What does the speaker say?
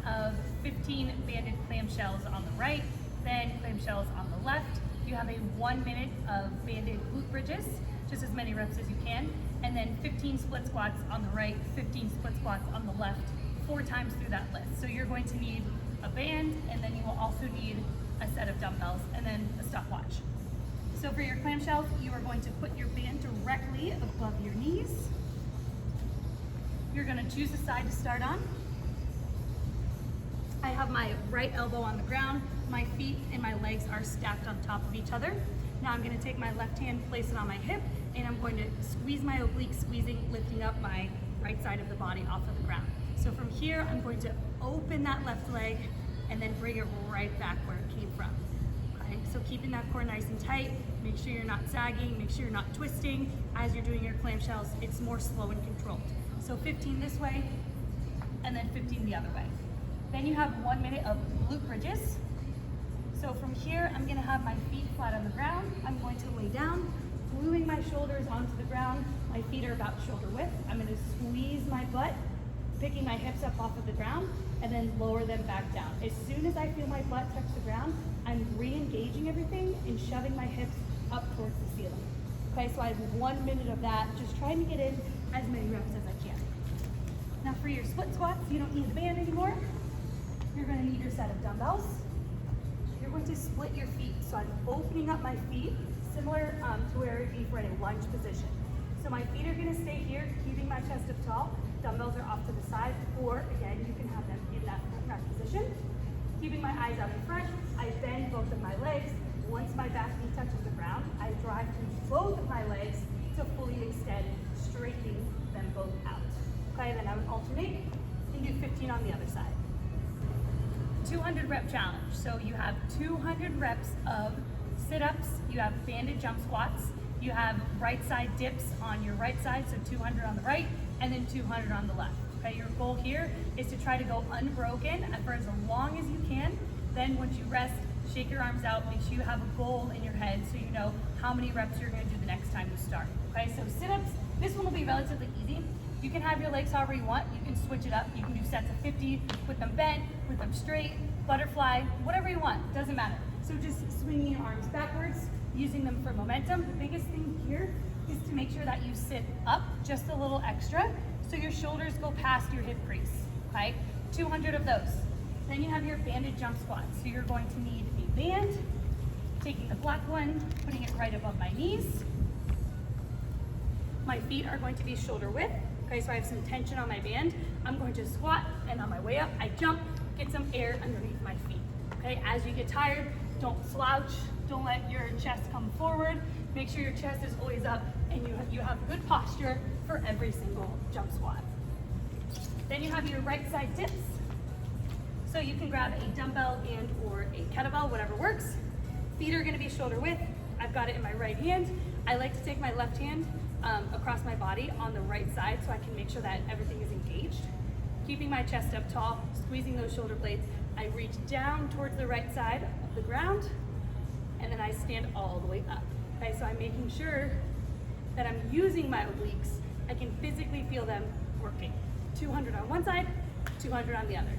of 15 banded clamshells on the right, then clamshells on the left. You have a 1 minute of banded glute bridges, just as many reps as you can, and then 15 split squats on the right, 15 split squats on the left, 4 times through that list. So you're going to need a band, and then you will also need a set of dumbbells, and then a stopwatch. So for your clamshells, you are going to put your band directly above your knees. You're gonna choose a side to start on. I have my right elbow on the ground, my feet and my legs are stacked on top of each other. Now I'm gonna take my left hand, place it on my hip, and I'm going to squeeze my oblique, lifting up my right side of the body off of the ground. So from here, I'm going to open that left leg and then bring it right back where it came from. Okay, so keeping that core nice and tight, make sure you're not sagging, make sure you're not twisting. As you're doing your clamshells, it's more slow and controlled. So 15 this way, and then 15 the other way. Then you have 1 minute of glute bridges. So from here, I'm gonna have my feet flat on the ground. I'm going to lay down, gluing my shoulders onto the ground. My feet are about shoulder width. I'm gonna squeeze my butt, picking my hips up off of the ground, and then lower them back down. As soon as I feel my butt touch the ground, I'm re-engaging everything and shoving my hips up towards the ceiling. Okay, so I have 1 minute of that, just trying to get in as many reps as I can. Now for your split squats, you don't need the band anymore. You're gonna need your set of dumbbells. You're going to split your feet. So I'm opening up my feet, similar to where you'd be for a lunge position. So my feet are gonna stay here, keeping my chest up tall. Dumbbells are off to the side, or again, you can have them in that front rack position. Keeping my eyes out in front, I bend both of my legs. Once my back knee touches the ground, I drive through both of my legs to fully extend, straightening them both out. Okay, then I would alternate and do 15 on the other side. 200 rep challenge. So you have 200 reps of sit-ups, you have banded jump squats, you have right side dips on your right side, so 200 on the right, and then 200 on the left. Okay, your goal here is to try to go unbroken for as long as you can. Then once you rest, shake your arms out, make sure you have a goal in your head so you know how many reps you're gonna do the next time you start. Okay, so sit-ups, this one will be relatively easy. You can have your legs however you want. You can switch it up. You can do sets of 50 with them bent, with them straight, butterfly, whatever you want, doesn't matter. So just swinging your arms backwards, using them for momentum. The biggest thing here is to make sure that you sit up just a little extra so your shoulders go past your hip crease, okay? 200 of those. Then you have your banded jump squats. So you're going to need a band, taking the black one, putting it right above my knees. My feet are going to be shoulder width. Okay, so I have some tension on my band. I'm going to squat, and on my way up, I jump, get some air underneath my feet. Okay, as you get tired, don't slouch, don't let your chest come forward. Make sure your chest is always up, and you have good posture for every single jump squat. Then you have your right side dips. So you can grab a dumbbell and or a kettlebell, whatever works. Feet are gonna be shoulder width. I've got it in my right hand. I like to take my left hand across my body on the right side so I can make sure that everything is engaged. Keeping my chest up tall, squeezing those shoulder blades. I reach down towards the right side of the ground, and then I stand all the way up. Okay, so I'm making sure that I'm using my obliques. I can physically feel them working. 200 on one side, 200 on the other.